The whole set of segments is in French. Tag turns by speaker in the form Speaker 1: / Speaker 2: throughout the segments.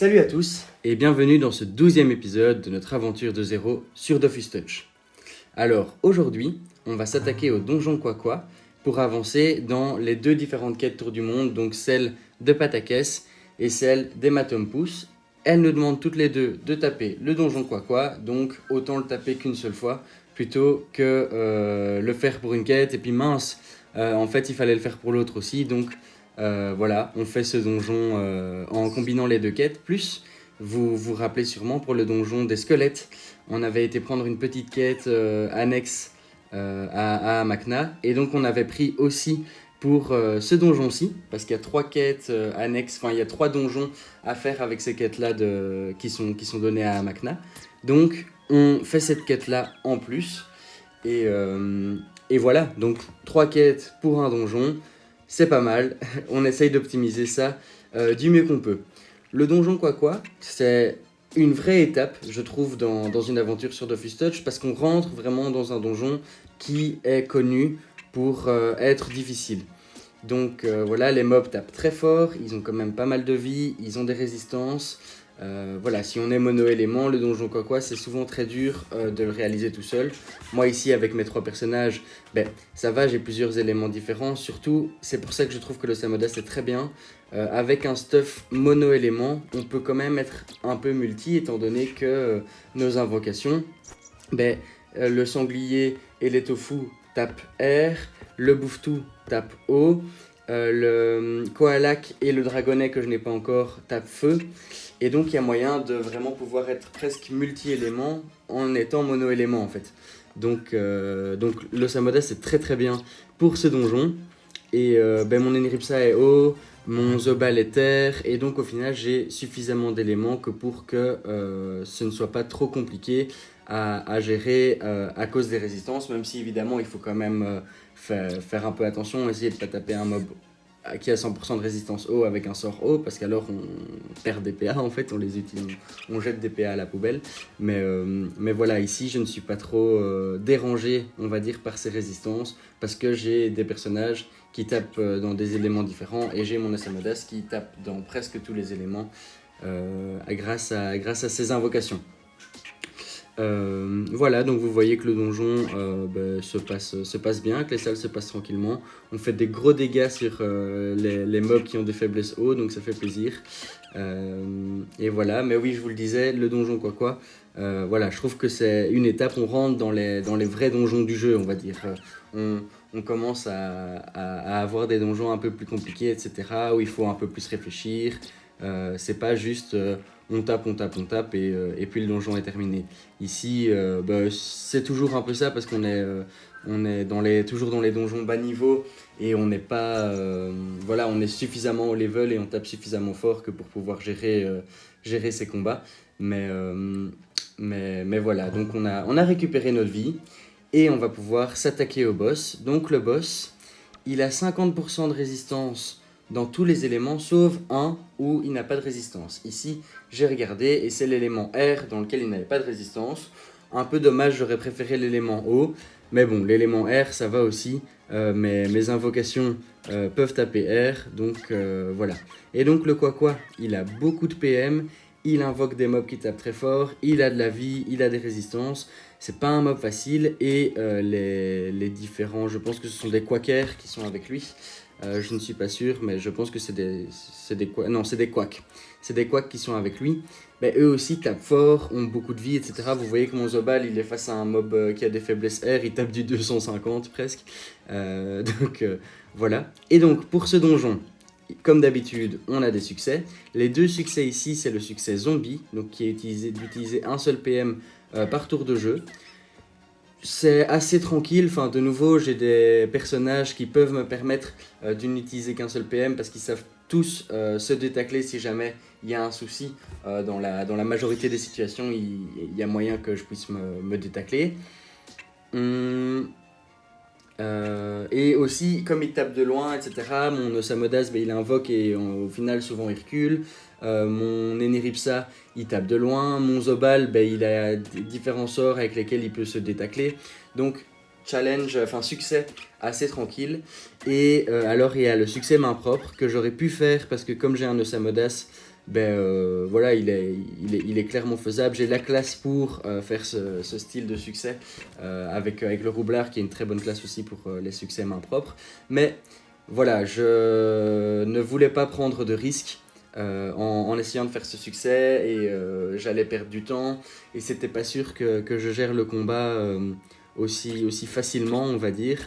Speaker 1: Salut à tous et bienvenue dans ce 12e épisode de notre aventure de zéro sur Dofus Touch. Alors aujourd'hui, on va s'attaquer au donjon Quaqua pour avancer dans les deux différentes quêtes Tour du Monde, donc celle de Patakès et celle d'Hématompus. Elles nous demandent toutes les deux de taper le donjon Quaqua, donc autant le taper qu'une seule fois plutôt que le faire pour une quête et puis mince, en fait il fallait le faire pour l'autre aussi, donc voilà, on fait ce donjon en combinant les deux quêtes. Plus, vous vous rappelez sûrement pour le donjon des squelettes, on avait été prendre une petite quête annexe à Makna. Et donc on avait pris aussi pour ce donjon-ci, parce qu'il y a 3 quêtes annexes, enfin il y a 3 donjons à faire avec ces quêtes-là qui sont données à Makna. Donc on fait cette quête-là en plus. Et voilà, donc 3 quêtes pour un donjon. C'est pas mal, on essaye d'optimiser ça du mieux qu'on peut. Le donjon Quaqua, c'est une vraie étape, je trouve, dans une aventure sur Dofus Touch, parce qu'on rentre vraiment dans un donjon qui est connu pour être difficile. Donc voilà, les mobs tapent très fort, ils ont quand même pas mal de vie, ils ont des résistances. Voilà, si on est mono-élément, le donjon Quaqua, c'est souvent très dur de le réaliser tout seul. Moi ici, avec mes 3 personnages, ça va, j'ai plusieurs éléments différents. Surtout, c'est pour ça que je trouve que le Samodas est très bien. Avec un stuff mono-élément, on peut quand même être un peu multi, étant donné que nos invocations, le sanglier et les tofu tapent R, le bouffe-tout tape O, le koalak et le dragonnet que je n'ai pas encore tape feu. Et donc il y a moyen de vraiment pouvoir être presque multi-élément en étant mono-élément en fait. Donc le Samodas c'est très très bien pour ce donjon. Et mon Enripsa est haut, mon Zobal est terre, et donc au final j'ai suffisamment d'éléments que pour que ce ne soit pas trop compliqué à gérer à cause des résistances, même si évidemment il faut quand même faire un peu attention, essayer de ne pas taper un mob qui a 100% de résistance eau avec un sort eau, parce qu'alors on perd des PA en fait, on les utilise, on jette des PA à la poubelle. Mais voilà, ici je ne suis pas trop dérangé, on va dire, par ces résistances, parce que j'ai des personnages qui tapent dans des éléments différents, et j'ai mon Samodas qui tape dans presque tous les éléments grâce à ces invocations. Voilà, donc vous voyez que le donjon se passe bien, que les salles se passent tranquillement. On fait des gros dégâts sur les mobs qui ont des faiblesses haut, donc ça fait plaisir. Et voilà, mais oui, je vous le disais, le donjon Quaqua, voilà, je trouve que c'est une étape, on rentre dans les vrais donjons du jeu, on va dire. On commence à avoir des donjons un peu plus compliqués, etc., où il faut un peu plus réfléchir. C'est pas juste on tape et puis le donjon est terminé. Ici, c'est toujours un peu ça parce qu'on est toujours dans les donjons bas niveau et on n'est pas voilà, on est suffisamment au level et on tape suffisamment fort que pour pouvoir gérer ces combats. Mais voilà, donc on a récupéré notre vie et on va pouvoir s'attaquer au boss. Donc le boss, il a 50% de résistance dans tous les éléments sauf un où il n'a pas de résistance. Ici, j'ai regardé et c'est l'élément R dans lequel il n'avait pas de résistance. Un peu dommage, j'aurais préféré l'élément O, mais bon, l'élément R ça va aussi. Mes invocations peuvent taper R, donc voilà. Et donc le Quaqua, il a beaucoup de PM, il invoque des mobs qui tapent très fort, il a de la vie, il a des résistances. C'est pas un mob facile et les différents, je pense que ce sont des quackers qui sont avec lui. Je ne suis pas sûr, mais je pense que c'est des quacks. C'est des quacks qui sont avec lui. Eux aussi tapent fort, ont beaucoup de vie, etc. Vous voyez que mon Zobal, il est face à un mob qui a des faiblesses R, il tape du 250 presque. Voilà. Et donc, pour ce donjon, comme d'habitude, on a des succès. Les 2 succès ici, c'est le succès zombie, donc qui est d'utiliser un seul PM par tour de jeu. C'est assez tranquille, enfin de nouveau j'ai des personnages qui peuvent me permettre de n'utiliser qu'un seul PM parce qu'ils savent tous se détacler si jamais il y a un souci. Dans la majorité des situations il y a moyen que je puisse me détacler. Et aussi comme il tape de loin, etc., mon Osamodas il invoque et au final souvent il recule. Mon Enripsa il tape de loin, mon Zobal il a différents sorts avec lesquels il peut se détacler, donc succès assez tranquille. Et alors il y a le succès main propre que j'aurais pu faire parce que comme j'ai un Osamodas, voilà, il est clairement faisable. J'ai la classe pour faire ce style de succès avec le roublard qui est une très bonne classe aussi pour les succès main propre. Mais voilà, je ne voulais pas prendre de risques en essayant de faire ce succès et j'allais perdre du temps et c'était pas sûr que je gère le combat aussi facilement, on va dire.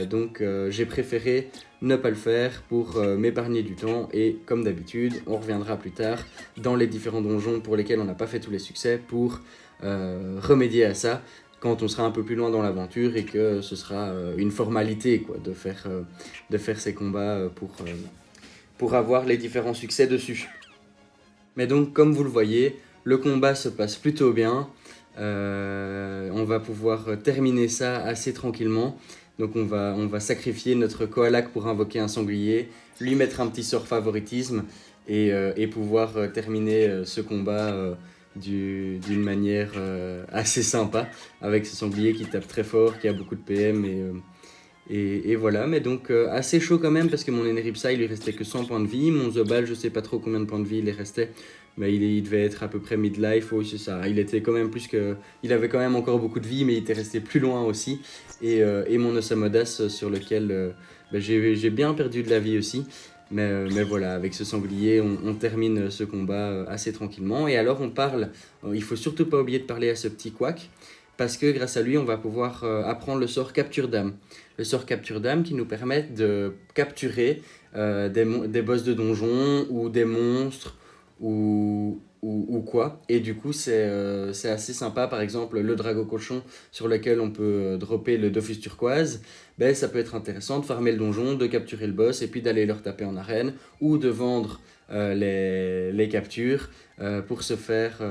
Speaker 1: Donc j'ai préféré ne pas le faire pour m'épargner du temps et comme d'habitude on reviendra plus tard dans les différents donjons pour lesquels on n'a pas fait tous les succès pour remédier à ça quand on sera un peu plus loin dans l'aventure et que ce sera une formalité quoi, de faire ces combats pour avoir les différents succès dessus. Mais donc comme vous le voyez, le combat se passe plutôt bien, on va pouvoir terminer ça assez tranquillement. Donc on va sacrifier notre Kohalak pour invoquer un sanglier, lui mettre un petit sort favoritisme et pouvoir terminer ce combat d'une manière assez sympa avec ce sanglier qui tape très fort, qui a beaucoup de PM et voilà. Mais donc assez chaud quand même parce que mon Eneripsa il lui restait que 100 points de vie, mon Zobal je sais pas trop combien de points de vie il restait. Mais il devait être à peu près midlife, oui c'est ça, il était quand même il avait quand même encore beaucoup de vie mais il était resté plus loin aussi. Et mon Osamodas sur lequel j'ai bien perdu de la vie aussi. Mais voilà, avec ce sanglier, on termine ce combat assez tranquillement. Et alors on parle, il faut surtout pas oublier de parler à ce petit Quack, parce que grâce à lui, on va pouvoir apprendre le sort Capture d'âme. Le sort Capture d'âme qui nous permet de capturer des boss de donjon ou des monstres ou quoi. Et du coup, c'est assez sympa. Par exemple, le Drago Cochon sur lequel on peut dropper le Dofus turquoise, ça peut être intéressant de farmer le donjon, de capturer le boss et puis d'aller leur taper en arène ou de vendre les captures pour se faire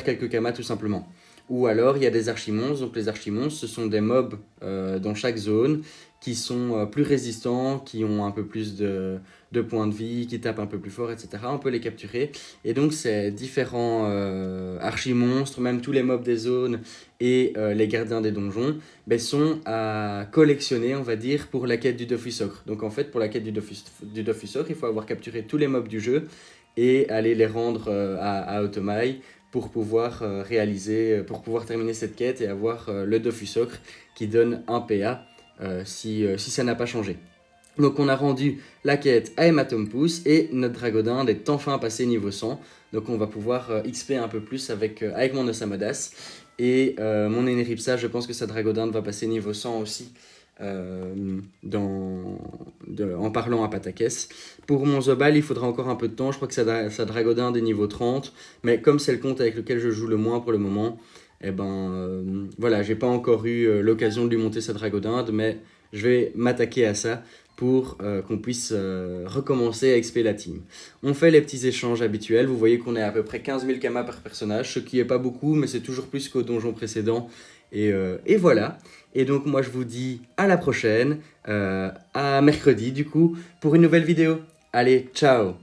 Speaker 1: quelques kamas tout simplement. Ou alors, il y a des archimonstres. Donc, les archimonstres, ce sont des mobs dans chaque zone qui sont plus résistants, qui ont un peu plus de points de vie, qui tapent un peu plus fort, etc. On peut les capturer. Et donc, ces différents archimonstres, même tous les mobs des zones et les gardiens des donjons, sont à collectionner, on va dire, pour la quête du Dofus Ocre. Donc, en fait, pour la quête du Dofus Ocre, il faut avoir capturé tous les mobs du jeu et aller les rendre à Automai pour pouvoir pour pouvoir terminer cette quête et avoir le Dofus Ocre qui donne un PA si ça n'a pas changé. Donc on a rendu la quête à Hematompus et notre Dragodinde est enfin passé niveau 100. Donc on va pouvoir XP un peu plus avec mon Osamodas. Et mon Eneripsa, je pense que sa Dragodinde va passer niveau 100 aussi. En parlant à Patakès. Pour mon Zobal, il faudra encore un peu de temps. Je crois que sa Dragodinde est niveau 30. Mais comme c'est le compte avec lequel je joue le moins pour le moment, voilà, j'ai pas encore eu l'occasion de lui monter sa Dragodinde. Mais je vais m'attaquer à ça pour qu'on puisse recommencer à XP la team. On fait les petits échanges habituels. Vous voyez qu'on est à peu près 15 000 kamas par personnage, ce qui est pas beaucoup, mais c'est toujours plus qu'au donjon précédent. Et voilà. Et donc moi je vous dis à la prochaine, à mercredi du coup, pour une nouvelle vidéo. Allez, ciao!